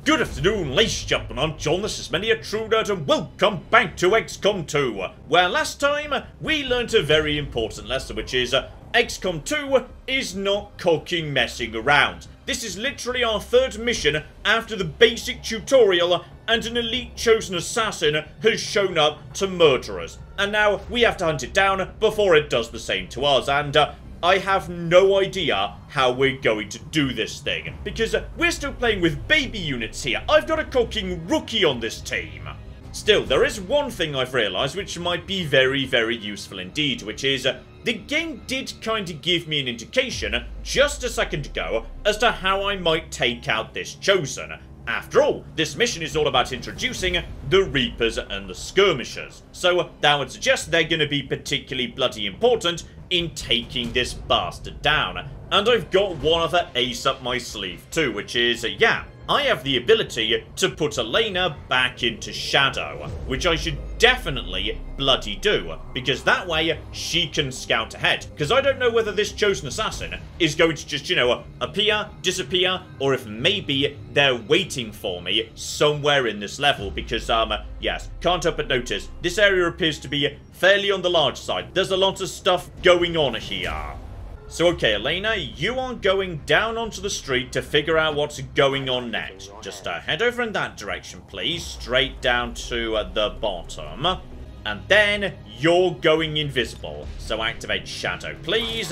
Good afternoon, ladies and gentlemen, I'm John, this is Many a True Nerd, and welcome back to XCOM 2, where last time we learnt a very important lesson, which is XCOM 2 is not cooking messing around. This is literally our third mission after the basic tutorial, and an elite chosen assassin has shown up to murder us. And now we have to hunt it down before it does the same to us, and I have no idea how we're going to do this thing, because we're still playing with baby units here. I've got a cooking rookie on this team. Still, there is one thing I've realised which might be very, very useful indeed, which is the game did kind of give me an indication just a second ago as to how I might take out this Chosen. After all, this mission is all about introducing the Reapers and the Skirmishers, so that would suggest they're going to be particularly bloody important in taking this bastard down. And I've got one other ace up my sleeve too, which is, I have the ability to put Elena back into Shadow, which I should definitely bloody do, because that way she can scout ahead. Because I don't know whether this chosen assassin is going to just, appear, disappear, or if maybe they're waiting for me somewhere in this level, because, yes, can't help but notice, this area appears to be fairly on the large side. There's a lot of stuff going on here. So, okay, Elena, you are going down onto the street to figure out what's going on next. Just head over in that direction, please. Straight down to the bottom. And then you're going invisible. So activate Shadow, please.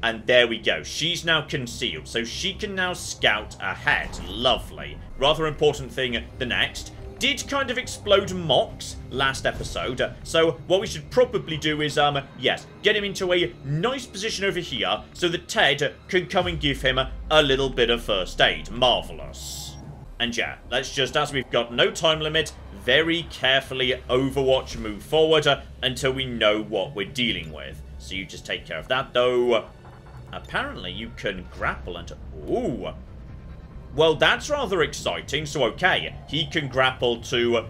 And there we go. She's now concealed, so she can now scout ahead. Lovely. Rather important thing, the next. Did kind of explode Mox last episode, so what we should probably do is, yes, get him into a nice position over here so that Ted can come and give him a little bit of first aid. Marvellous. And yeah, let's just, as we've got no time limit, very carefully Overwatch move forward until we know what we're dealing with. So you just take care of that, though. Apparently you can grapple and... Ooh. Well, that's rather exciting, so okay, he can grapple to,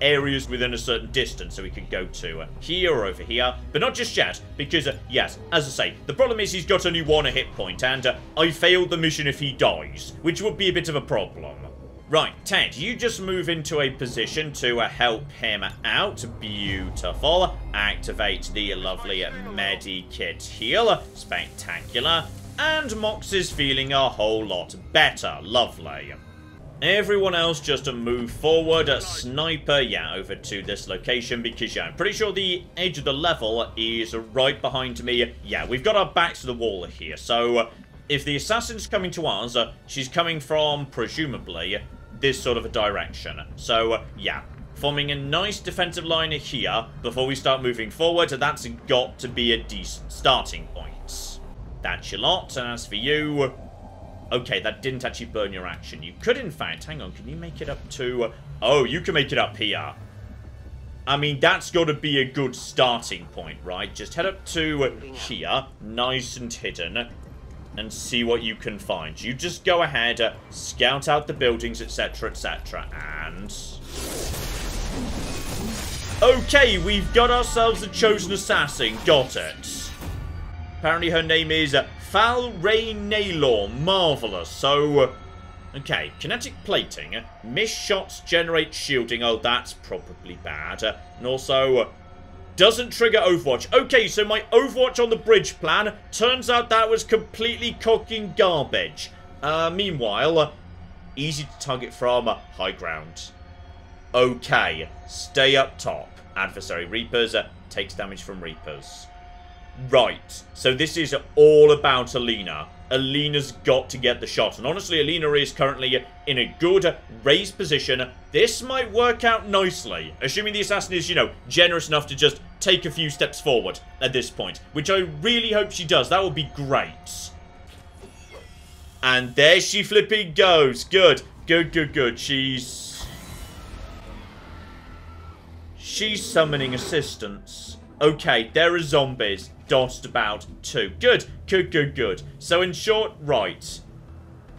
areas within a certain distance, so he can go to here or over here, but not just yet, because, yes, as I say, the problem is he's got only one hit point, and I failed the mission if he dies, which would be a bit of a problem. Right, Ted, you just move into a position to help him out. Beautiful. Activate the lovely Medikit heal. Spectacular. And Mox is feeling a whole lot better. Lovely. Everyone else just move forward. Sniper, over to this location because, I'm pretty sure the edge of the level is right behind me. Yeah, we've got our backs to the wall here. So, if the assassin's coming to us, she's coming from, presumably, this sort of a direction. So, forming a nice defensive line here before we start moving forward. That's got to be a decent starting point. That's your lot, and as for you... Okay, that didn't actually burn your action. You could, in fact... Hang on, can you make it up to... Oh, you can make it up here. I mean, that's got to be a good starting point, right? Just head up to here, nice and hidden, and see what you can find. You just go ahead, scout out the buildings, etc., etc., and... Okay, we've got ourselves a chosen assassin. Got it. Apparently her name is Falray Naylor. Marvellous. So, okay, kinetic plating. Missed shots generate shielding. Oh, that's probably bad. And also, doesn't trigger Overwatch. Okay, so my Overwatch on the bridge plan, turns out that was completely cooking garbage. Meanwhile, easy to target from high ground. Okay, stay up top. Adversary Reapers takes damage from Reapers. Right, so this is all about Elena. Elena's got to get the shot. And honestly, Elena is currently in a good raised position. This might work out nicely. Assuming the assassin is, generous enough to just take a few steps forward at this point. Which I really hope she does. That would be great. And there she flipping goes. Good, good, good, good. She's summoning assistance. Okay, there are zombies dotted about too. Good, good, good, good. So in short, right.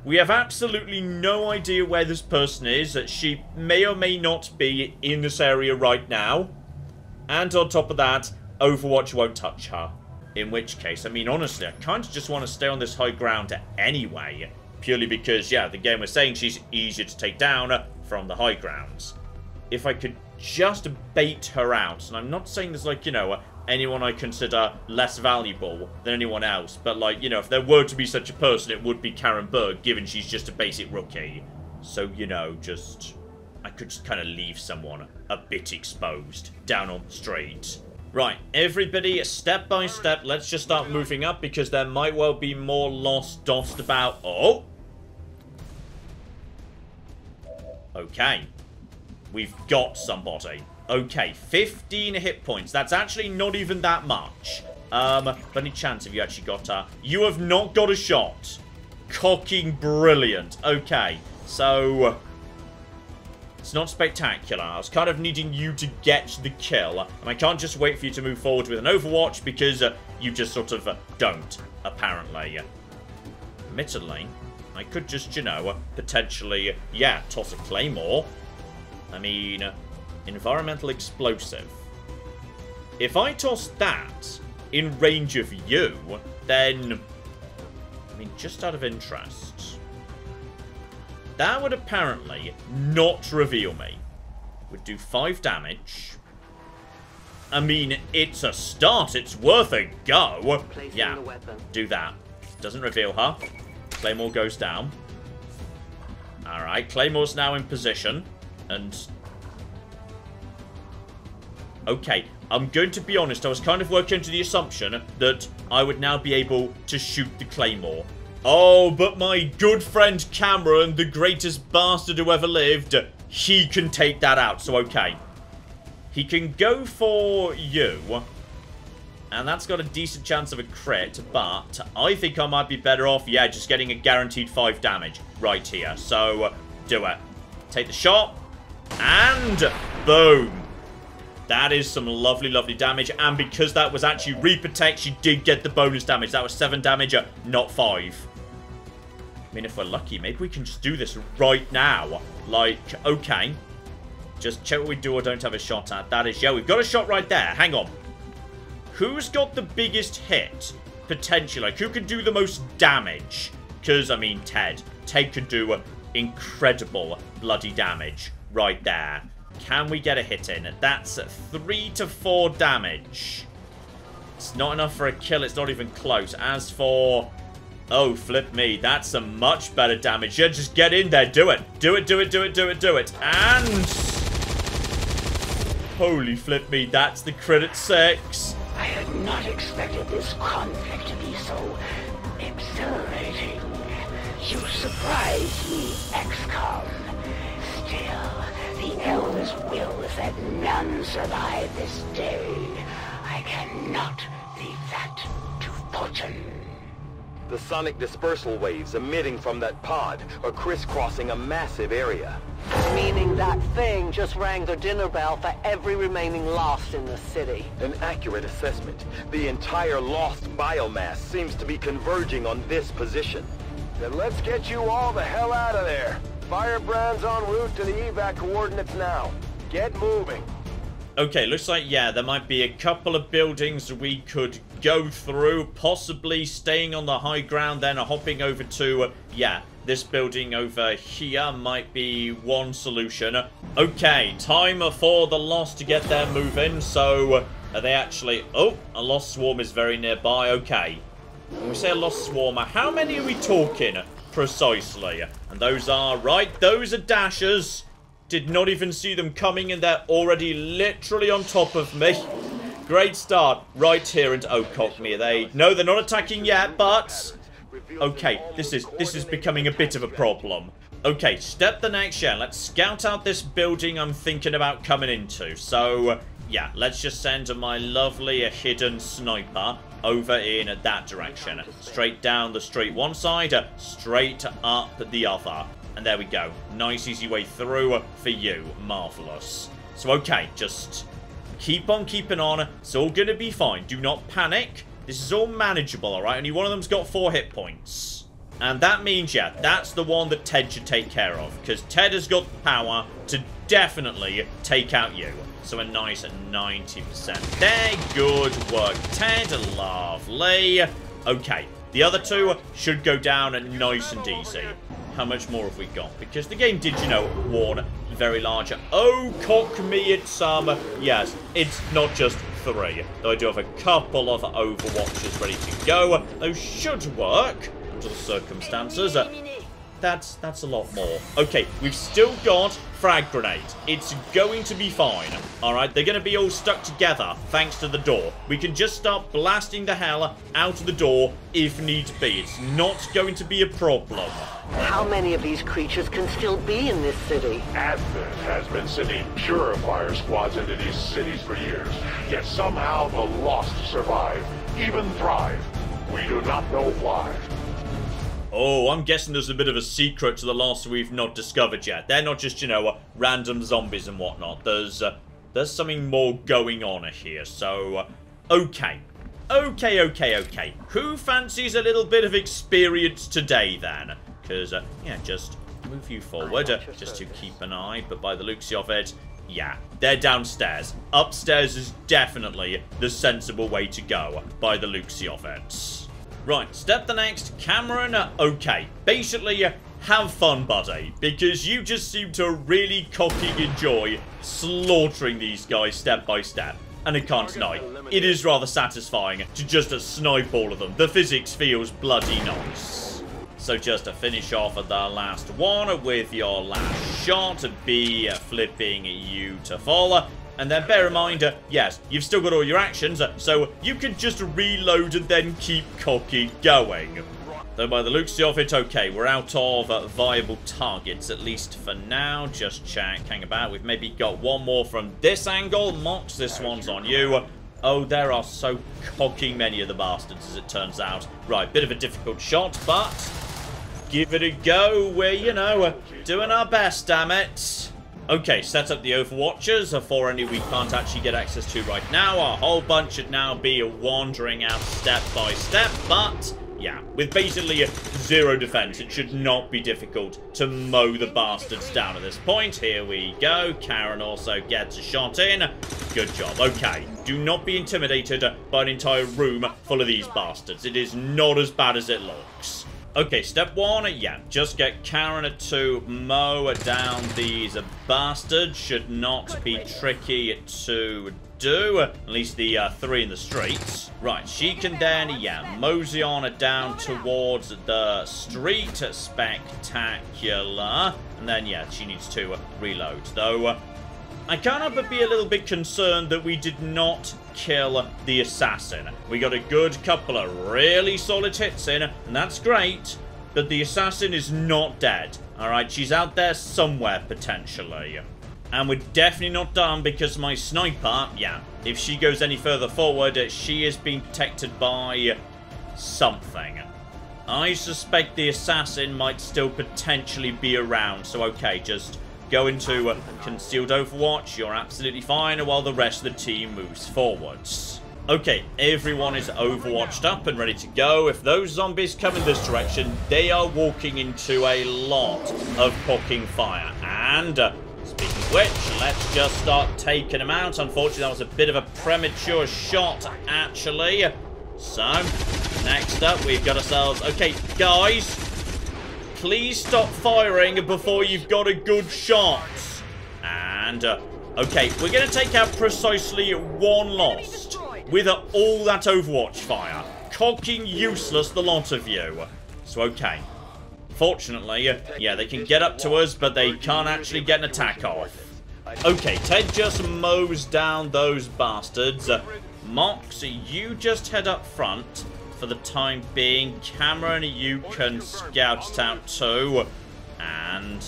We have absolutely no idea where this person is. She may or may not be in this area right now. And on top of that, Overwatch won't touch her. In which case, I mean, honestly, I kind of just want to stay on this high ground anyway. Purely because, yeah, the game was saying she's easier to take down from the high grounds. If I could just bait her out, and I'm not saying there's, like, you know, anyone I consider less valuable than anyone else, but, like, you know, if there were to be such a person, it would be Karen Berg, given she's just a basic rookie. So, you know, just... I could just kind of leave someone a bit exposed down on the street. Right, everybody, step by step, let's just start moving up, because there might well be more lost dust about... Oh! Okay. We've got somebody. Okay, 15 hit points. That's actually not even that much. But any chance have you actually got her? You have not got a shot. Cocking brilliant. Okay, so... It's not spectacular. I was kind of needing you to get the kill. And I can't just wait for you to move forward with an Overwatch because you just sort of don't, apparently. Admittedly, I could just, you know, potentially, yeah, toss a Claymore. I mean, environmental explosive. If I toss that in range of you, then, I mean, just out of interest... That would apparently not reveal me. Would do 5 damage. I mean, it's a start. It's worth a go. Yeah, do that. Doesn't reveal her. Claymore goes down. Alright, Claymore's now in position. And... Okay, I'm going to be honest. I was kind of working to the assumption that I would now be able to shoot the Claymore. Oh, but my good friend Cameron, the greatest bastard who ever lived, he can take that out, so okay. He can go for you, and that's got a decent chance of a crit, but I think I might be better off, yeah, just getting a guaranteed 5 damage right here. So, do it. Take the shot, and boom. That is some lovely, lovely damage, and because that was actually Reaper Tech, she did get the bonus damage. That was 7 damage, not 5. I mean, if we're lucky, maybe we can just do this right now. Like, okay. Just check what we do or don't have a shot at. That is, yeah, we've got a shot right there. Hang on. Who's got the biggest hit? Potentially. Like, who can do the most damage? Because, I mean, Ted. Ted can do incredible bloody damage right there. Can we get a hit in? That's 3 to 4 damage. It's not enough for a kill. It's not even close. As for... Oh, flip me. That's a much better damage. Yeah, just get in there. Do it. Do it, do it, do it, do it, do it. And... Holy flip me. That's the crit at 6. I had not expected this conflict to be so exhilarating. You surprise me, XCOM. Still, the Elder's will is that none survive this day. I cannot leave that to fortune. The sonic dispersal waves emitting from that pod are crisscrossing a massive area. Meaning that thing just rang the dinner bell for every remaining lost in the city. An accurate assessment. The entire lost biomass seems to be converging on this position. Then let's get you all the hell out of there. Firebrand's en route to the evac coordinates now. Get moving. Okay, looks like, yeah, there might be a couple of buildings we could go through, possibly staying on the high ground, then hopping over to, yeah, this building over here might be one solution. Okay, time for the Lost to get their move in, so are they actually... Oh, a Lost Swarm is very nearby, okay. When we say a Lost Swarmer, how many are we talking precisely? And those are, right, those are dashers. Did not even see them coming, and they're already literally on top of me. Great start right here. And oh, cock me. No, they're not attacking yet, but okay, this is becoming a bit of a problem. Okay, step the next year. Let's scout out this building I'm thinking about coming into. So yeah, let's just send my lovely hidden sniper over in that direction. Straight down the street one side, straight up the other. And there we go. Nice, easy way through for you. Marvellous. So, okay, just keep on keeping on. It's all going to be fine. Do not panic. This is all manageable, alright? Only one of them's got 4 hit points. And that means, yeah, that's the one that Ted should take care of. Because Ted has got the power to definitely take out you. So a nice 90% there. Good work, Ted. Lovely. Okay. The other two should go down nice and easy. How much more have we got? Because the game did, you know, warn very large. Oh, cock me, it's, yes, it's not just 3. Though I do have a couple of Overwatchers ready to go. Those should work under the circumstances. That's a lot more. Okay, we've still got frag grenade. It's going to be fine. Alright, they're going to be all stuck together thanks to the door. We can just start blasting the hell out of the door if need be. It's not going to be a problem. How many of these creatures can still be in this city? Advent has been sending purifier squads into these cities for years, yet somehow the Lost survive, even thrive. We do not know why. Oh, I'm guessing there's a bit of a secret to the Lost we've not discovered yet. They're not just, you know, random zombies and whatnot. There's something more going on here. So, okay. Okay. Who fancies a little bit of experience today, then? Because, yeah, just move you forward, just to keep an eye. But by the looks of it, yeah, they're downstairs. Upstairs is definitely the sensible way to go, by the looks of it. Right, step the next. Cameron, okay. Basically, have fun, buddy. Because you just seem to really cocky enjoy slaughtering these guys step by step. And I can't deny, it is rather satisfying to just snipe all of them. The physics feels bloody nice. So just to finish off at the last one with your last shot, be flipping beautiful. And then bear in mind, yes, you've still got all your actions, so you can just reload and then keep cocky going. Though by the looks of it, okay, we're out of viable targets, at least for now. Just hang about. We've maybe got one more from this angle. Mox, this one's on you. Oh, there are so cocking many of the bastards, as it turns out. Right, bit of a difficult shot, but give it a go. We're, you know, doing our best, damn it. Okay, set up the Overwatchers for any we can't actually get access to right now. A whole bunch should now be wandering out step by step, but yeah, with basically 0 defense, it should not be difficult to mow the bastards down at this point. Here we go. Karen also gets a shot in. Good job. Okay, do not be intimidated by an entire room full of these bastards. It is not as bad as it looks. Okay, step 1, yeah, just get Karen to mow down these bastards. Should not be tricky to do, at least the 3 in the streets. Right, she can then, yeah, mosey on down towards the street. Spectacular. And then, yeah, she needs to reload. Though, I can't help but be a little bit concerned that we did not kill the assassin. We got a good couple of really solid hits in, and that's great, but the assassin is not dead. Alright, she's out there somewhere, potentially. And we're definitely not done because my sniper, yeah, if she goes any further forward, she is being detected by something. I suspect the assassin might still potentially be around, so okay, just go into concealed Overwatch, you're absolutely fine, while the rest of the team moves forwards. Okay, everyone is Overwatched up and ready to go. If those zombies come in this direction, they are walking into a lot of cocking fire. And, speaking of which, let's just start taking them out. Unfortunately, that was a bit of a premature shot, actually. So, next up, we've got ourselves... Okay, guys, please stop firing before you've got a good shot. And, okay, we're going to take out precisely 1 Lost with all that Overwatch fire. Cocking useless, the lot of you. So, okay. Fortunately, yeah, they can get up to us, but they can't actually get an attack off. Okay, Ted just mows down those bastards. Mox, you just head up front for the time being. Cameron, you can scout it out too. And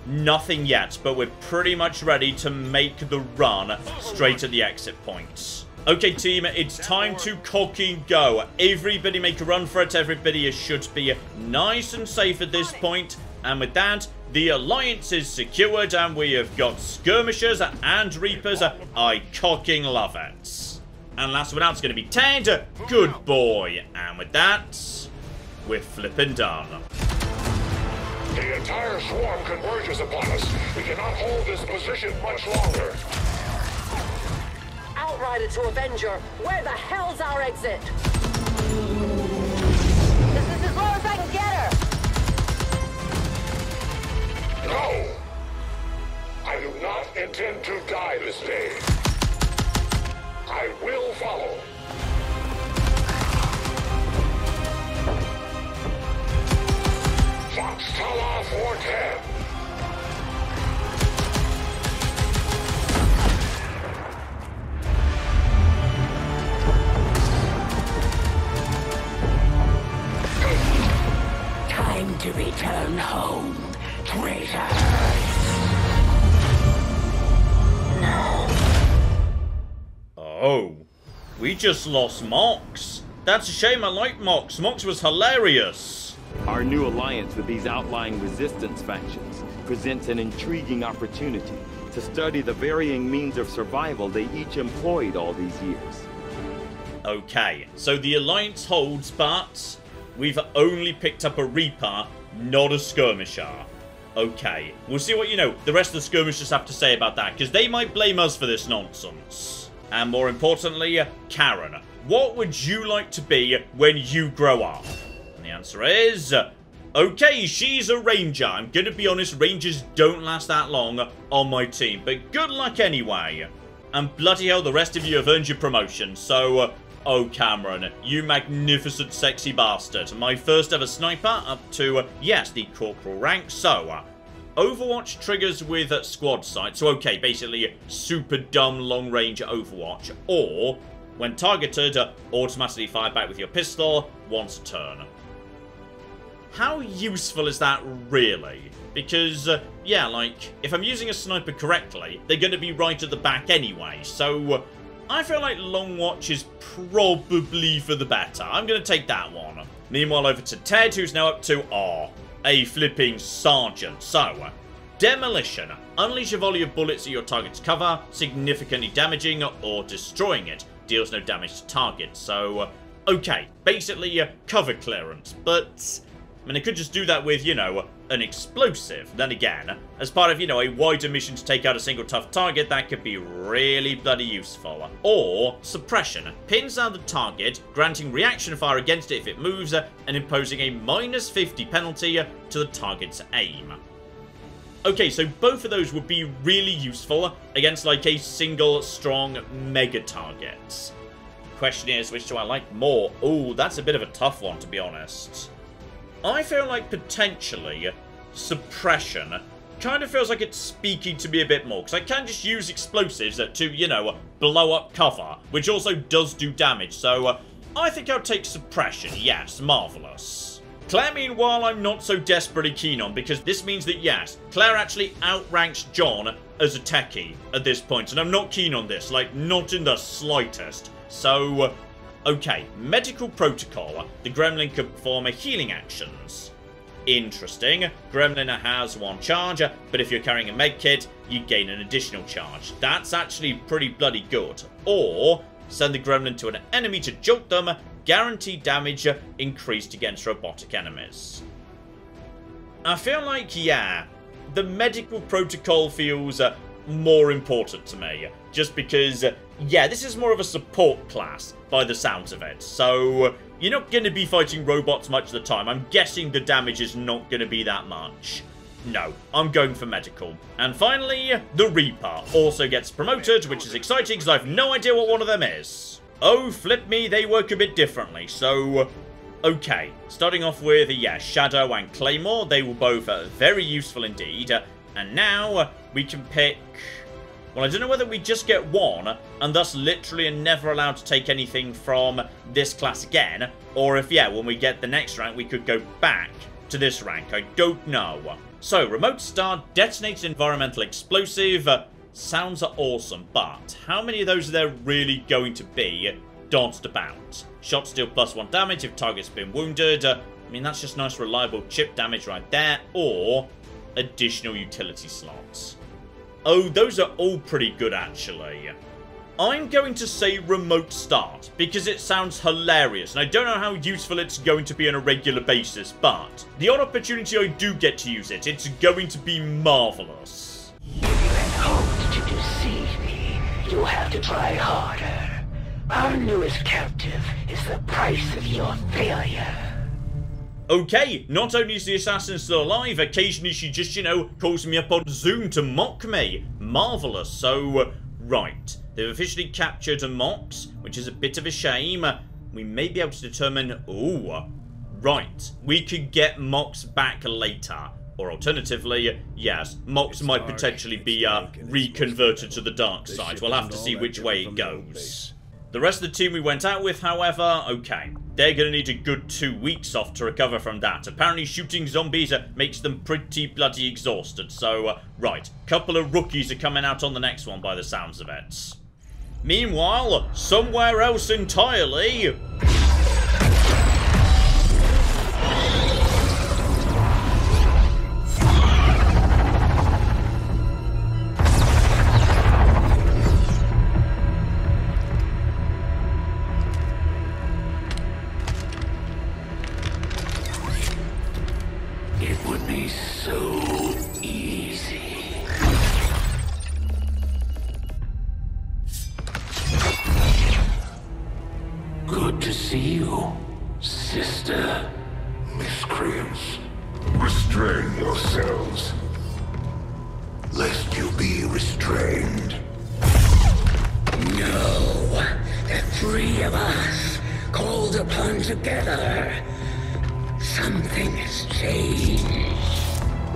nothing yet, but we're pretty much ready to make the run straight at the exit points. Okay, team, it's time to cocky go. Everybody make a run for it. Everybody should be nice and safe at this point. And with that, the alliance is secured, and we have got skirmishers and reapers. I cocking love it. And last one out is going to be Ted. Good boy. And with that, we're flipping done. The entire swarm converges upon us. We cannot hold this position much longer. Outrider to Avenger, where the hell's our exit? This is as low as I can get her! No! I do not intend to die this day. I will follow. Foxtrot 410. Time to return home, traitor. Oh, we just lost Mox. That's a shame. I like Mox. Mox was hilarious. Our new alliance with these outlying resistance factions presents an intriguing opportunity to study the varying means of survival they each employed all these years. Okay, so the alliance holds, but we've only picked up a Reaper, not a Skirmisher. Okay, we'll see what, the rest of the Skirmishers have to say about that, because they might blame us for this nonsense. And more importantly, Karen, what would you like to be when you grow up? And the answer is, okay, she's a ranger. I'm going to be honest, rangers don't last that long on my team, but good luck anyway. And bloody hell, the rest of you have earned your promotion, so... oh, Cameron, you magnificent sexy bastard. My first ever sniper up to, yes, the corporal rank. So, Overwatch triggers with squad sight. So, okay, basically super dumb long-range Overwatch. Or, when targeted, automatically fire back with your pistol once a turn. How useful is that really? Because, yeah, like, if I'm using a sniper correctly, they're going to be right at the back anyway. So... I feel like Long Watch is probably for the better. I'm going to take that one. Meanwhile, over to Ted, who's now up to a flipping sergeant. So, Demolition. Unleash a volley of bullets at your target's cover, significantly damaging or destroying it. Deals no damage to target. So, okay. Basically, cover clearance. But, I mean, I could just do that with, an explosive. Then again, as part of, a wider mission to take out a single tough target, that could be really bloody useful. Or, suppression. Pins down the target, granting reaction fire against it if it moves, and imposing a -50 penalty to the target's aim. Okay, so both of those would be really useful against, like, a single, strong mega target. Question is, which do I like more? Oh, that's a bit of a tough one, to be honest. I feel like potentially suppression kind of feels like it's speaking to me a bit more, because I can just use explosives to, blow up cover, which also does do damage, so I think I'll take suppression. Yes, marvellous. Claire, meanwhile, I'm not so desperately keen on, because this means that, yes, Claire actually outranks John as a techie at this point, and I'm not keen on this, like, not in the slightest. So... okay, medical protocol. The Gremlin can perform healing actions. Interesting. Gremlin has 1 charge, but if you're carrying a medkit, you gain an additional charge. That's actually pretty bloody good. Or, send the Gremlin to an enemy to jolt them. Guaranteed damage increased against robotic enemies. I feel like, yeah, the medical protocol feels more important to me. Just because, yeah, this is more of a support class by the sounds of it. So, you're not going to be fighting robots much of the time. I'm guessing the damage is not going to be that much. No, I'm going for medical. And finally, the Reaper also gets promoted, which is exciting because I have no idea what one of them is. Oh, flip me, they work a bit differently. So, okay, starting off with, yeah, Shadow and Claymore. They were both very useful indeed. And now, we can pick... well, I don't know whether we just get one, and thus literally are never allowed to take anything from this class again, or if, yeah, when we get the next rank, we could go back to this rank. I don't know. So, Remote Start, Detonated Environmental Explosive, sounds awesome, but how many of those are there really going to be dotted about? Shots deal +1 damage if target's been wounded. I mean, that's just nice, reliable chip damage right there, or additional utility slots. Oh, those are all pretty good, actually. I'm going to say Remote Start, because it sounds hilarious, and I don't know how useful it's going to be on a regular basis, but the odd opportunity I do get to use it, it's going to be marvellous. If you had hoped to deceive me, you'll have to try harder. Our newest captive is the price of your failure. Okay, not only is the assassin still alive, occasionally she just, calls me up on Zoom to mock me. Marvellous. So, right. They've officially captured Mox, which is a bit of a shame. We may be able to determine... Ooh. Right. We could get Mox back later. Or alternatively, yes, Mox might potentially be reconverted to the dark side. We'll have to see which way it goes. The rest of the team we went out with, however, okay. They're going to need a good 2 weeks off to recover from that. Apparently shooting zombies makes them pretty bloody exhausted. So, right. Couple of rookies are coming out on the next one by the sounds of it. Meanwhile, somewhere else entirely... It would be so easy. Good to see you, sister. Miscreants, restrain yourselves, lest you be restrained. No, the three of us, called upon together. Something has changed.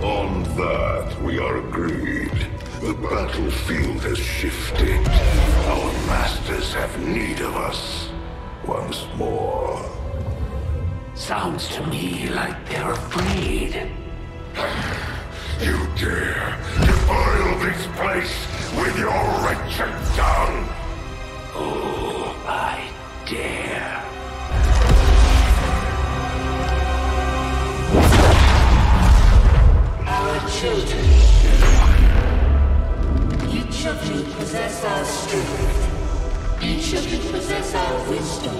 On that, we are agreed. The battlefield has shifted. Our masters have need of us. Once more. Sounds to me like they're afraid. You dare defile this place with your wretched tongue? Oh, I dare. Our children. Each of you possess our strength. Each of you possess our wisdom.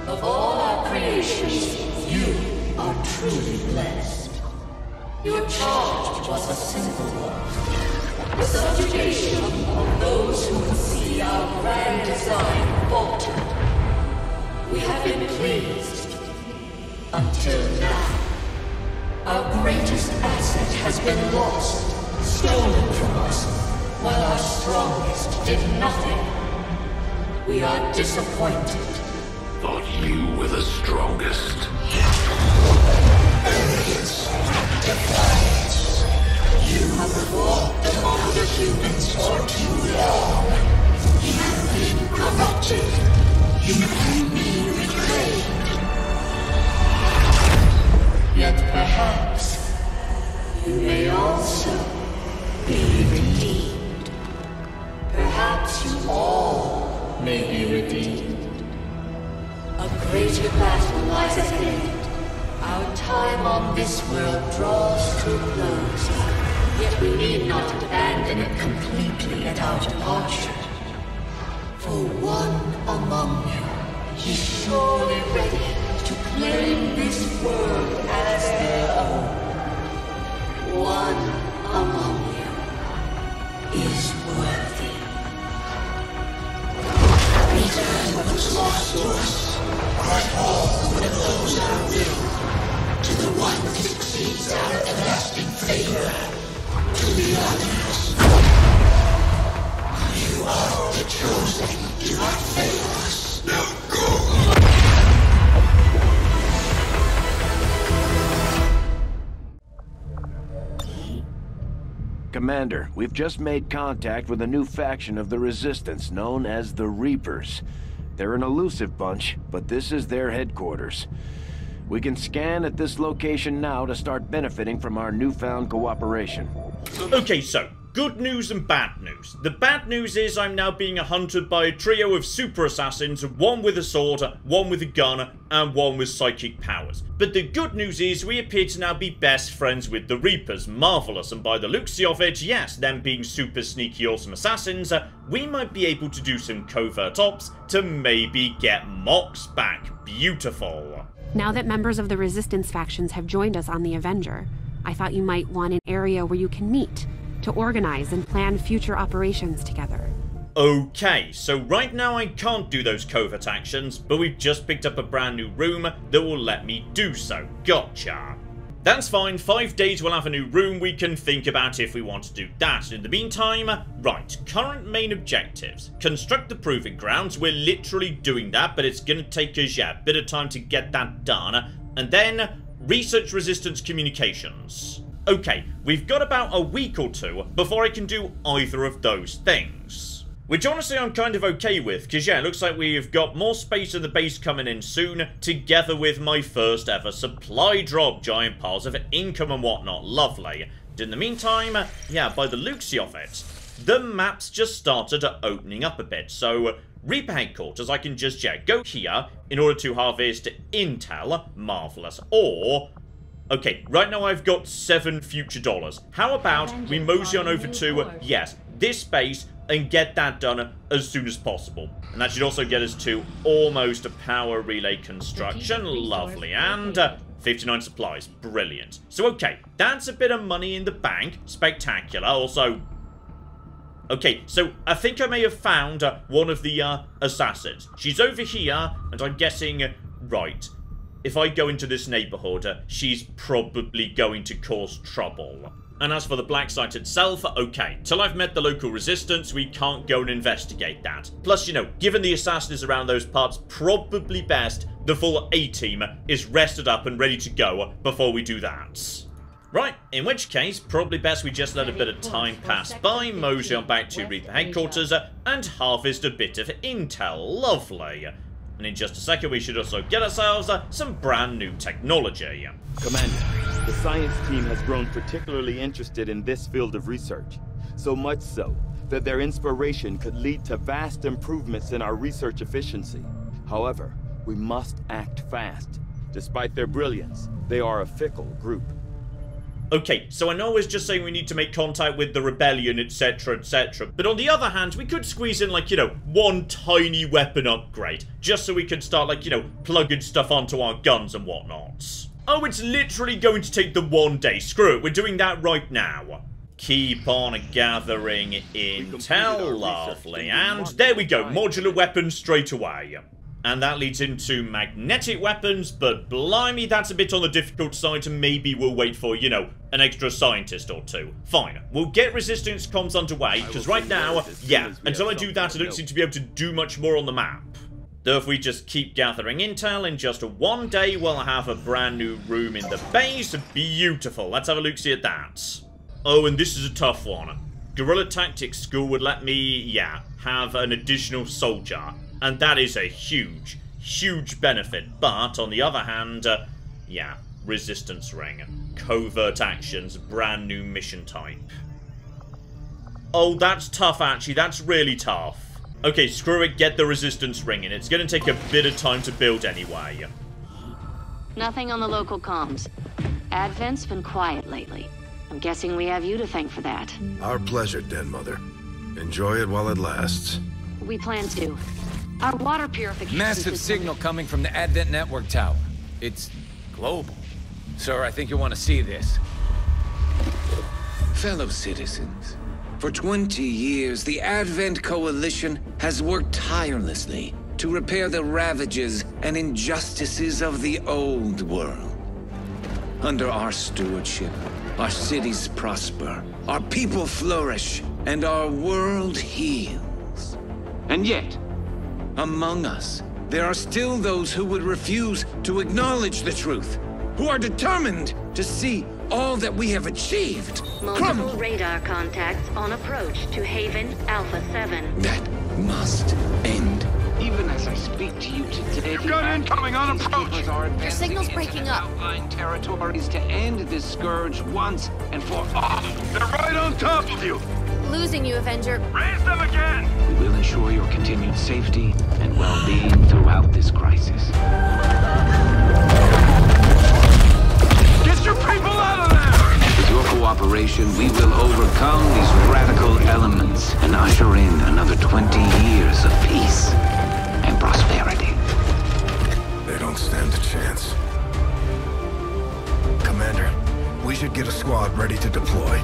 Of all our creations, you are truly blessed. Your charge was a simple one. The subjugation of those who would see our grand design falter. We have been pleased. Until now. Our greatest asset has been lost, stolen from us, while our strongest did nothing. We are disappointed. Thought you were the strongest. Arrogance, defiance. You have fought among the humans for too long. You have been corrupted. You can be reclaimed. Yet perhaps you may also be redeemed. Perhaps you all may be redeemed. A greater battle lies ahead. Our time on this world draws to a close. Yet we need not abandon it completely at our departure. For one among you is surely ready to claim this world as their own. One among you is worthy. Return what was lost to us. Grant all who oppose our will to the one who succeeds our everlasting favor. To the others. You are the chosen. Do not fail us. Now go. Commander, we've just made contact with a new faction of the Resistance known as the Reapers. They're an elusive bunch, but this is their headquarters. We can scan at this location now to start benefiting from our newfound cooperation. Okay, so, good news and bad news. The bad news is I'm now being hunted by a trio of super assassins, one with a sword, one with a gun, and one with psychic powers. But the good news is we appear to now be best friends with the Reapers. Marvellous, and by the looks of it, yes, them being super sneaky awesome assassins, we might be able to do some covert ops to maybe get Mox back. Beautiful. Now that members of the Resistance factions have joined us on the Avenger, I thought you might want an area where you can meet, to organize and plan future operations together. Okay, so right now I can't do those covert actions, but we've just picked up a brand new room that will let me do so. Gotcha. That's fine, 5 days we'll have a new room, we can think about if we want to do that. In the meantime, right, current main objectives. Construct the proving grounds, we're literally doing that, but it's gonna take us, yeah, a bit of time to get that done. And then, research resistance communications. Okay, we've got about a week or two before I can do either of those things. Which honestly I'm kind of okay with, because yeah, it looks like we've got more space in the base coming in soon, together with my first ever supply drop, giant piles of income and whatnot, lovely. And in the meantime, yeah, by the looks of it, the maps just started opening up a bit, so Reaper headquarters, I can just, yeah, go here in order to harvest intel, marvellous, or... Okay, right now I've got 7 future dollars. How about we mosey on over to, yes, this base, and get that done as soon as possible. And that should also get us to almost a power relay construction. Lovely. And 59 supplies. Brilliant. So, okay, that's a bit of money in the bank. Spectacular. Also... Okay, so I think I may have found one of the assassins. She's over here, and I'm guessing... Right. If I go into this neighborhood, she's probably going to cause trouble. And as for the black site itself, okay, till I've met the local resistance, we can't go and investigate that. Plus, you know, given the assassin is around those parts, probably best the full A-team is rested up and ready to go before we do that. Right, in which case, probably best we just let a bit of time pass by, mosey on back to Reaper headquarters, and harvest a bit of intel. Lovely. And in just a second, we should also get ourselves some brand new technology. Commander, the science team has grown particularly interested in this field of research. So much so, that their inspiration could lead to vast improvements in our research efficiency. However, we must act fast. Despite their brilliance, they are a fickle group. Okay, so I know I was just saying we need to make contact with the rebellion, etc, etc. But on the other hand, we could squeeze in, like, you know, one tiny weapon upgrade. Just so we could start, like, you know, plugging stuff onto our guns and whatnot. Oh, it's literally going to take them 1 day. Screw it, we're doing that right now. Keep on gathering intel, lovely. And there we go, modular weapons straight away. And that leads into magnetic weapons, but blimey, that's a bit on the difficult side, and maybe we'll wait for, you know, an extra scientist or two. Fine, we'll get resistance comms underway, because right now, yeah, until I do that, I don't seem to be able to do much more on the map. Though if we just keep gathering intel, in just 1 day, we'll have a brand new room in the base. Beautiful, let's have a look-see at that. Oh, and this is a tough one. Guerrilla Tactics School would let me, yeah, have an additional soldier. And that is a huge, huge benefit. But, on the other hand, yeah, resistance ring. Covert actions, brand new mission type. Oh, that's tough, actually. That's really tough. Okay, screw it, get the resistance ring in. It's going to take a bit of time to build anyway. Nothing on the local comms. Advent's been quiet lately. I'm guessing we have you to thank for that. Our pleasure, Den Mother. Enjoy it while it lasts. We plan to. Our water purification Massive signal coming from the Advent network tower. It's global. Sir, I think you'll want to see this. Fellow citizens, for 20 years, the Advent Coalition has worked tirelessly to repair the ravages and injustices of the old world. Under our stewardship, our cities prosper, our people flourish, and our world heals. And yet, among us, there are still those who would refuse to acknowledge the truth, who are determined to see all that we have achieved. Multiple radar contacts on approach to Haven Alpha 7. That must end. Even as I speak to you today, You've got incoming on approach! Your signal's breaking up. Outlying territories to end this scourge once and for all. They're right on top of you! Losing you, Avenger. Raise them again! We will ensure your continued safety and well-being throughout this crisis. Get your people out of there! With your cooperation, we will overcome these radical elements and usher in another 20 years of peace and prosperity. They don't stand a chance. Commander, we should get a squad ready to deploy.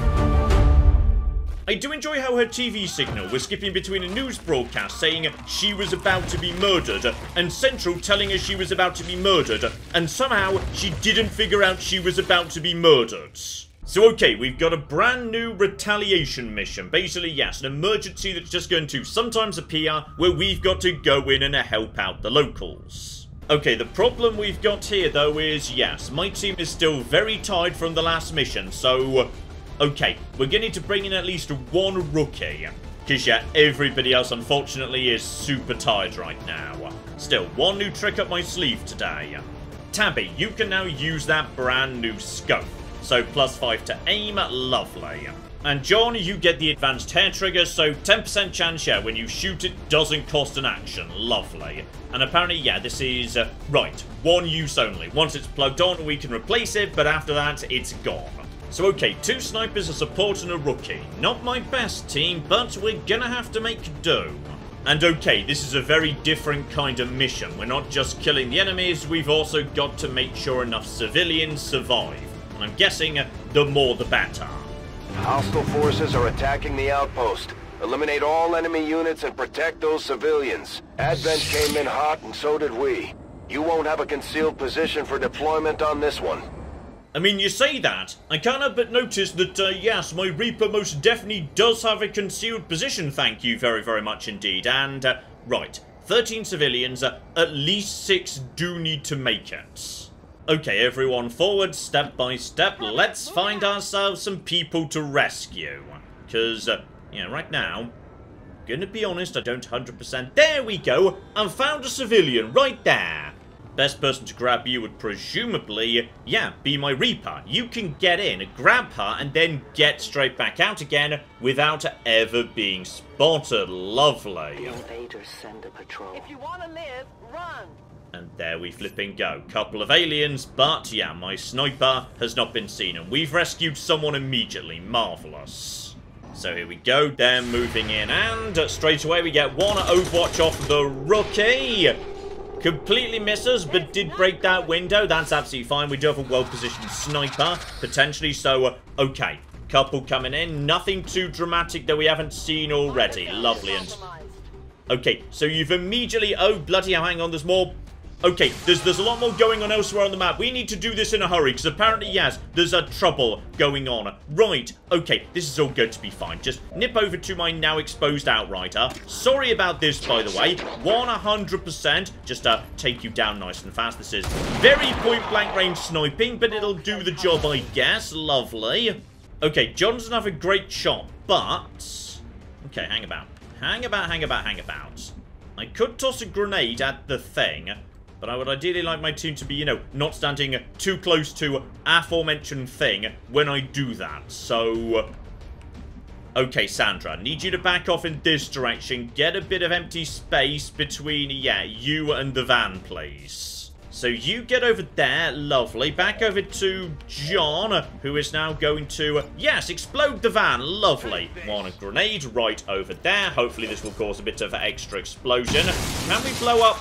I do enjoy how her TV signal was skipping between a news broadcast saying she was about to be murdered, and Central telling her she was about to be murdered, and somehow she didn't figure out she was about to be murdered. So okay, we've got a brand new retaliation mission. Basically, yes, an emergency that's just going to sometimes appear where we've got to go in and help out the locals. Okay, the problem we've got here though is, yes, my team is still very tired from the last mission, so okay, we're going to need to bring in at least one rookie. Because, yeah, everybody else, unfortunately, is super tired right now. Still, one new trick up my sleeve today. Tabby, you can now use that brand new scope. So, +5 to aim, lovely. And John, you get the advanced hair trigger, so 10% chance, yeah, when you shoot it doesn't cost an action, lovely. And apparently, yeah, this is, right, one use only. Once it's plugged on, we can replace it, but after that, it's gone. So okay, 2 snipers, a support and a rookie. Not my best team, but we're gonna have to make do. And okay, this is a very different kind of mission. We're not just killing the enemies, we've also got to make sure enough civilians survive. And I'm guessing the more the better. Hostile forces are attacking the outpost. Eliminate all enemy units and protect those civilians. Advent came in hot and so did we. You won't have a concealed position for deployment on this one. I mean, you say that. I can't help but notice that, yes, my Reaper most definitely does have a concealed position, thank you very, very much indeed. And, right, 13 civilians, at least 6 do need to make it. Okay, everyone forward, step by step, let's find ourselves some people to rescue. Because, yeah, right now, gonna be honest, I don't 100%. There we go, I found a civilian right there. Best person to grab you would presumably, yeah, be my Reaper. You can get in, grab her, and then get straight back out again without ever being spotted. Lovely. The invaders send a patrol. If you want to live, run. And there we flipping go. Couple of aliens, but yeah, my sniper has not been seen, and we've rescued someone immediately. Marvelous. So here we go, they're moving in, and straight away we get one Overwatch off the rookie. Completely misses, but did break that window. That's absolutely fine. We do have a well-positioned sniper, potentially. So, okay. Couple coming in. Nothing too dramatic that we haven't seen already. Lovely. And okay, so you've immediately... Oh, bloody hell, hang on. There's more... Okay, there's a lot more going on elsewhere on the map. We need to do this in a hurry, because apparently, yes, there's a trouble going on. Right, okay, this is all going to be fine. Just nip over to my now exposed Outrider. Sorry about this, by the way. 100%. Just take you down nice and fast. This is very point-blank range sniping, but it'll do the job, I guess. Lovely. Okay, John doesn't have a great shot, but... Okay, hang about. Hang about. I could toss a grenade at the thing... But I would ideally like my team to be, you know, not standing too close to aforementioned thing when I do that. So, okay, Sandra, need you to back off in this direction. Get a bit of empty space between, yeah, you and the van, please. So you get over there, lovely. Back over to John, who is now going to, yes, explode the van, lovely. One grenade right over there. Hopefully this will cause a bit of extra explosion. Can we blow up...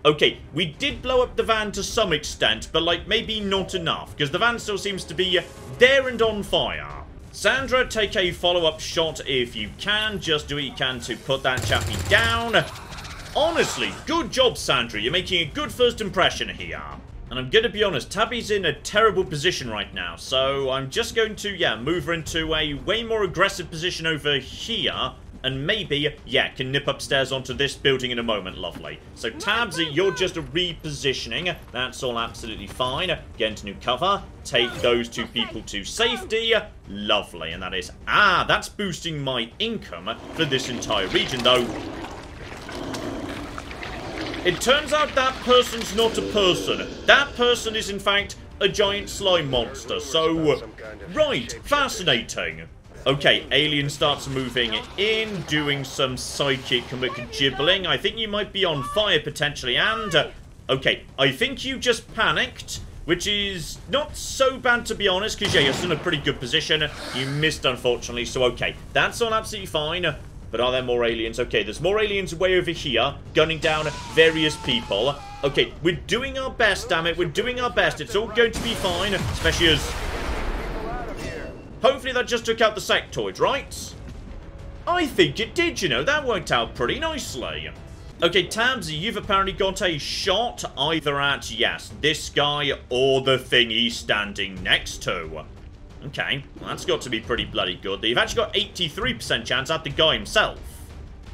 Okay, we did blow up the van to some extent, but, like, maybe not enough, because the van still seems to be there and on fire. Sandra, take a follow-up shot if you can. Just do what you can to put that chappie down. Honestly, good job, Sandra. You're making a good first impression here. And I'm gonna be honest, Tabby's in a terrible position right now, so I'm just going to, yeah, move her into a way more aggressive position over here. And maybe, yeah, can nip upstairs onto this building in a moment. Lovely. So, Tabs, you're just repositioning. That's all absolutely fine. Get into new cover. Take those 2 people to safety. Lovely. And that is... Ah, that's boosting my income for this entire region, though. It turns out that person's not a person. That person is, in fact, a giant slime monster. So, right. Fascinating. Okay, alien starts moving in, doing some psychic gibbling. I think you might be on fire, potentially, and... okay, I think you just panicked, which is not so bad, to be honest, because, yeah, you're still in a pretty good position. You missed, unfortunately, so, okay, that's all absolutely fine. But are there more aliens? Okay, there's more aliens way over here, gunning down various people. Okay, we're doing our best, damn it, we're doing our best. It's all going to be fine, especially as... Hopefully that just took out the sectoid, right? I think it did, you know. That worked out pretty nicely. Okay, Tabs, you've apparently got a shot either at, yes, this guy or the thing he's standing next to. Okay, well, that's got to be pretty bloody good. You've actually got 83% chance at the guy himself.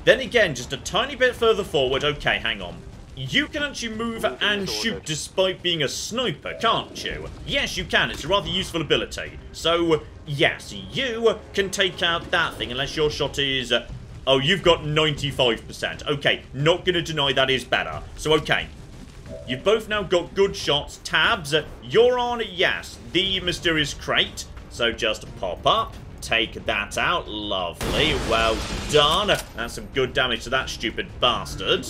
Then again, just a tiny bit further forward. Okay, hang on. You can actually move and shoot despite being a sniper, can't you? Yes, you can. It's a rather useful ability. So, yes, you can take out that thing unless your shot is... oh, you've got 95%. Okay, not going to deny that is better. So, okay. You've both now got good shots. Tabs, you're on, yes, the mysterious crate. So, just pop up. Take that out. Lovely. Well done. That's some good damage to that stupid bastard.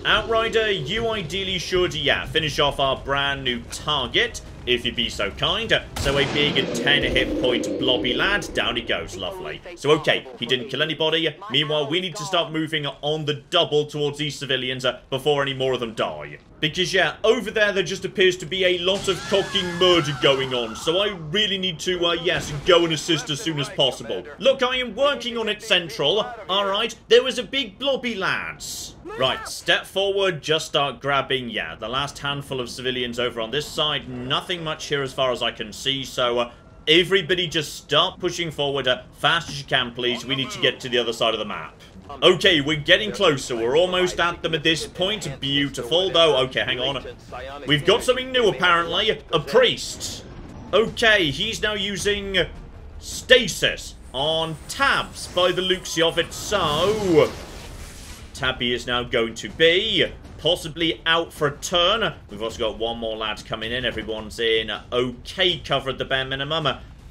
Outrider, you ideally should, yeah, finish off our brand new target, if you'd be so kind. So a big 10 hit point blobby lad, down he goes, lovely. So okay, he didn't kill anybody. Meanwhile, we need to start moving on the double towards these civilians before any more of them die. Because yeah, over there just appears to be a lot of cocking murder going on. So I really need to, yes, go and assist as soon as possible. Look, I am working on it, Central. Alright, there was a big blobby lads. Right, step forward, just start grabbing, yeah, the last handful of civilians over on this side. Nothing much here as far as I can see, so everybody just start pushing forward fast as you can, please. We need to get to the other side of the map. Okay, we're getting closer. We're almost at them at this point. Beautiful, though. Okay, hang on. We've got something new, apparently. A priest. Okay, he's now using stasis on Tabs by the looks of it. So, Tabby is now going to be possibly out for a turn. We've also got one more lad coming in. Everyone's in okay cover at the bare minimum.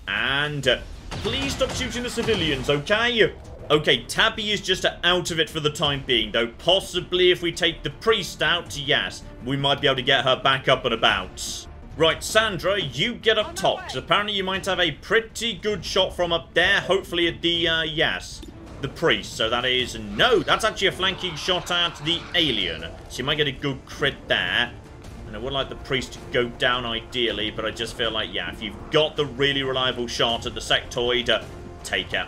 And please stop shooting the civilians, okay? Okay, Tabby is just out of it for the time being, though possibly if we take the priest out, yes, we might be able to get her back up and about. Right, Sandra, you get up top, because apparently you might have a pretty good shot from up there, hopefully at the, yes, the priest. So that is, no, that's actually a flanking shot at the alien. So you might get a good crit there. And I would like the priest to go down ideally, but I just feel like, yeah, if you've got the really reliable shot at the sectoid, take it.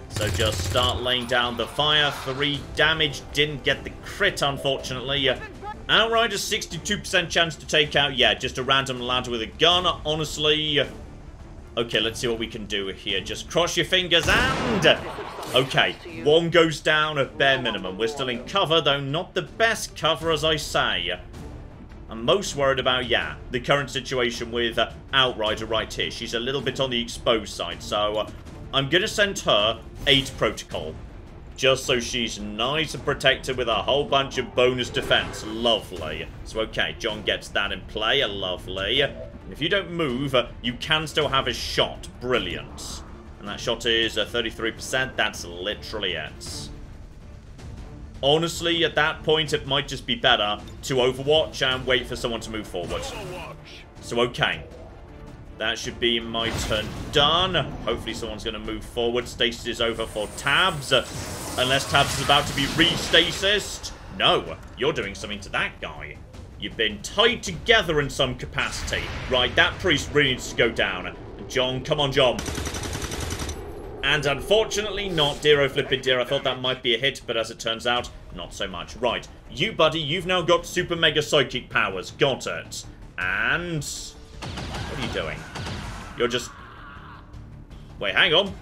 So just start laying down the fire. 3 damage. Didn't get the crit, unfortunately. Outright a 62% chance to take out, yeah, just a random lad with a gun, honestly. Okay, let's see what we can do here. Just cross your fingers and... okay, one goes down at bare minimum. We're still in cover, though not the best cover, as I say. I'm most worried about, yeah, the current situation with Outrider right here. She's a little bit on the exposed side, so... I'm going to send her aid protocol, just so she's nice and protected with a whole bunch of bonus defense. Lovely. So, okay, John gets that in play. Lovely. And if you don't move, you can still have a shot. Brilliant. And that shot is 33%. That's literally it. Honestly, at that point, it might just be better to overwatch and wait for someone to move forward. So, okay. That should be my turn done. Hopefully someone's going to move forward. Stasis is over for Tabs. Unless Tabs is about to be re-stasised. No, you're doing something to that guy. You've been tied together in some capacity. Right, that priest really needs to go down. John, come on, John. And unfortunately not. Dear oh flippin' dear, I thought that might be a hit, but as it turns out, not so much. Right, you, buddy, you've now got super mega psychic powers. Got it. And... what are you doing? You're just... wait, hang on.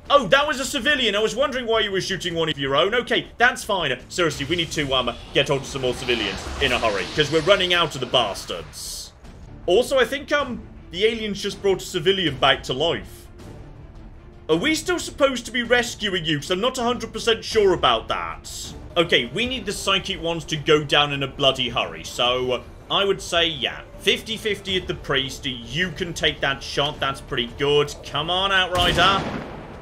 Oh, that was a civilian. I was wondering why you were shooting one of your own. Okay, that's fine. Seriously, we need to get on to some more civilians in a hurry, because we're running out of the bastards. Also, I think the aliens just brought a civilian back to life. Are we still supposed to be rescuing you? Because I'm not 100% sure about that. Okay, we need the psychic ones to go down in a bloody hurry, so... I would say, yeah, 50-50 at the priest. You can take that shot. That's pretty good. Come on, Outrider.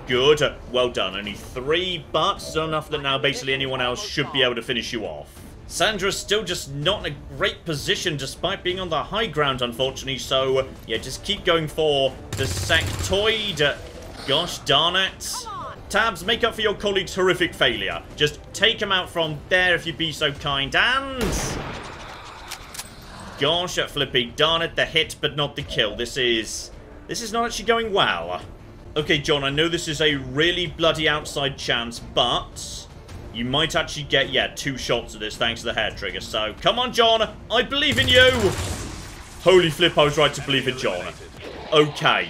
Good. Well done. Only 3, but still enough that now basically anyone else should be able to finish you off. Sandra's still just not in a great position despite being on the high ground, unfortunately. So, yeah, just keep going for the sectoid. Gosh darn it. Tabs, make up for your colleague's horrific failure. Just take him out from there if you'd be so kind. And... gosh, flippy darn it, the hit but not the kill. This is not actually going well. Okay, John, I know this is a really bloody outside chance, but you might actually get, yeah, 2 shots of this thanks to the hair trigger. So, come on, John. I believe in you. Holy flip, I was right to believe in John. Okay.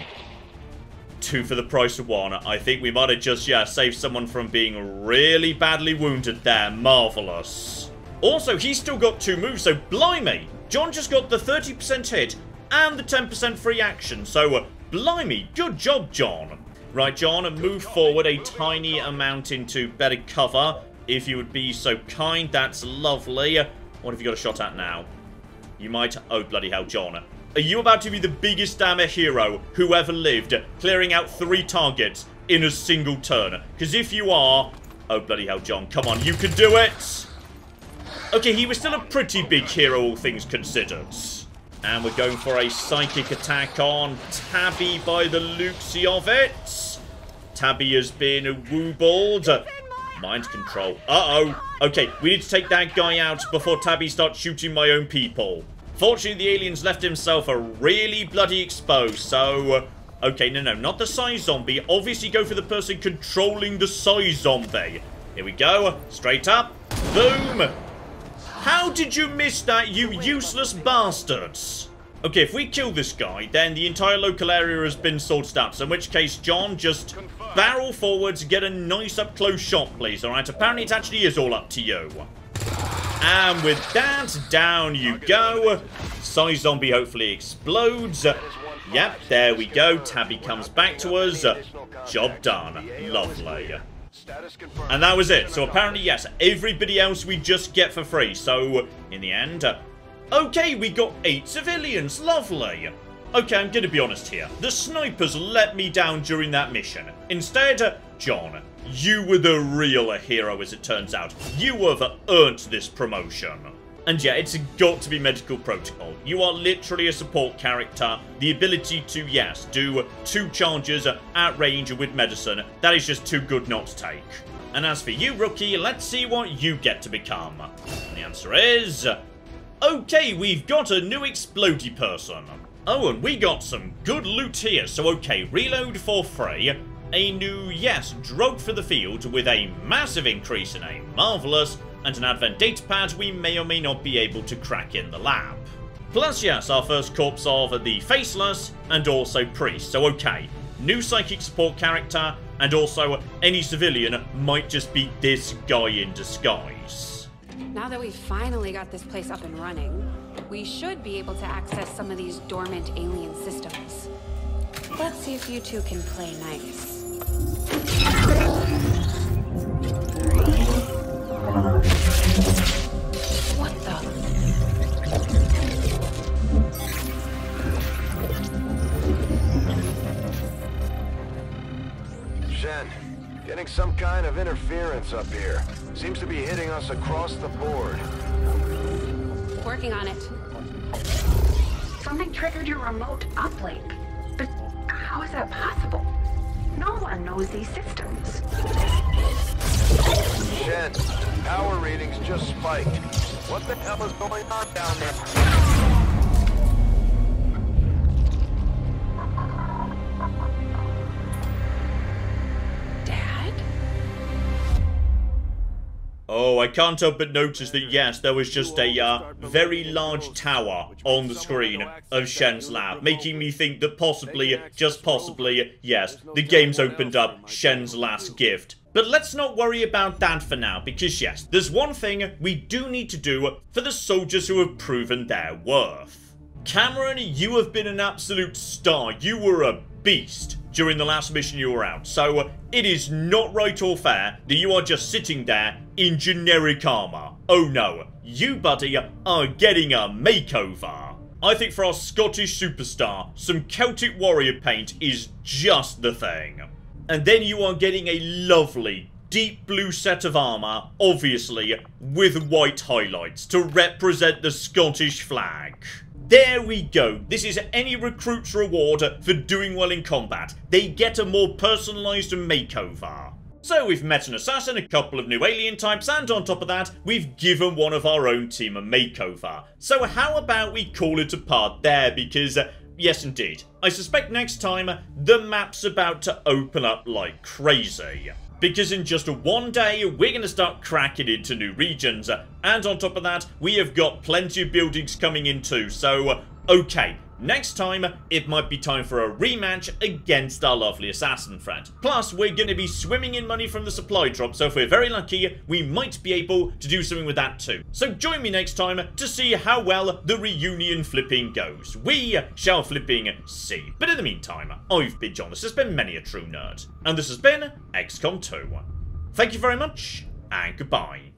2 for the price of 1. I think we might have just, yeah, saved someone from being really badly wounded there. Marvellous. Also, he's still got 2 moves, so blimey. John just got the 30% hit and the 10% free action. So, blimey, good job, John. Right, John, move forward a tiny amount into better cover. If you would be so kind, that's lovely. What have you got a shot at now? You might... Oh, bloody hell, John. Are you about to be the biggest damn hero who ever lived, clearing out 3 targets in a single turn? Because if you are... Oh, bloody hell, John. Come on, you can do it! Okay, he was still a pretty big hero, all things considered. And we're going for a psychic attack on Tabby by the looksy of it. Tabby has been woobled. Mind control. Uh-oh. Okay, we need to take that guy out before Tabby starts shooting my own people. Fortunately, the alien's left himself a really bloody exposed, so... Okay, no, not the Psy Zombie. Obviously go for the person controlling the Psy Zombie. Here we go. Straight up. Boom. How did you miss that, you useless bastards? Okay, if we kill this guy, then the entire local area has been sorted out. So in which case, John, just barrel forwards, get a nice up-close shot, please. Alright, apparently it actually is all up to you. And with that, down you go. Psy Zombie hopefully explodes. Yep, there we go. Tabby comes back to us. Job done. Lovely. And that was it. So apparently, yes, everybody else we just get for free. So, in the end... Okay, we got 8 civilians. Lovely. Okay, I'm going to be honest here. The snipers let me down during that mission. Instead, John, you were the real hero as it turns out. You have earned this promotion. And yeah, it's got to be medical protocol. You are literally a support character. The ability to, yes, do 2 charges at range with medicine. That is just too good not to take. And as for you, rookie, let's see what you get to become. And the answer is... Okay, we've got a new explodey person. Oh, and we got some good loot here. So okay, reload for free. A new, yes, drug for the field with a massive increase in a marvellous... and an Advent datapad we may or may not be able to crack in the lab. Plus, yes, our first corpse of the Faceless, and also Priest. So, okay, new psychic support character, and also any civilian might just be this guy in disguise. Now that we've finally got this place up and running, we should be able to access some of these dormant alien systems. Let's see if you two can play nice. What the? Shen, getting some kind of interference up here. Seems to be hitting us across the board. Working on it. Something triggered your remote uplink. But how is that possible? No one knows these systems. Shen, power readings just spiked. What the hell is going on down there? Oh, I can't help but notice that, yes, there was just a very large tower on the screen of Shen's lab, making me think that possibly, just possibly, yes, the game's opened up Shen's last gift. But let's not worry about that for now, because yes, there's one thing we do need to do for the soldiers who have proven their worth. Cameron, you have been an absolute star. You were a beast during the last mission you were out, so it is not right or fair that you are just sitting there in generic armor. Oh no, you, buddy, are getting a makeover. I think for our Scottish superstar, some Celtic warrior paint is just the thing. And then you are getting a lovely, deep blue set of armor, obviously, with white highlights to represent the Scottish flag. There we go. This is any recruit's reward for doing well in combat. They get a more personalised makeover. So we've met an assassin, a couple of new alien types, and on top of that, we've given one of our own team a makeover. So how about we call it a part there, because Yes, indeed. I suspect next time, the map's about to open up like crazy. Because in just one day, we're going to start cracking into new regions. And on top of that, we have got plenty of buildings coming in too. So, okay. Next time, it might be time for a rematch against our lovely assassin friend. Plus, we're going to be swimming in money from the supply drop, so if we're very lucky, we might be able to do something with that too. So join me next time to see how well the reunion flipping goes. We shall flipping see. But in the meantime, I've been John, this has been Many a True Nerd, and this has been XCOM 2. Thank you very much, and goodbye.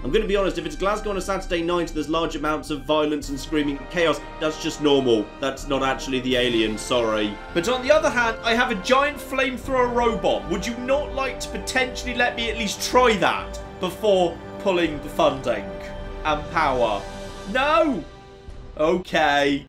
I'm going to be honest, if it's Glasgow on a Saturday night, there's large amounts of violence and screaming and chaos. That's just normal. That's not actually the alien, sorry. But on the other hand, I have a giant flamethrower robot. Would you not like to potentially let me at least try that before pulling the funding and power? No! Okay.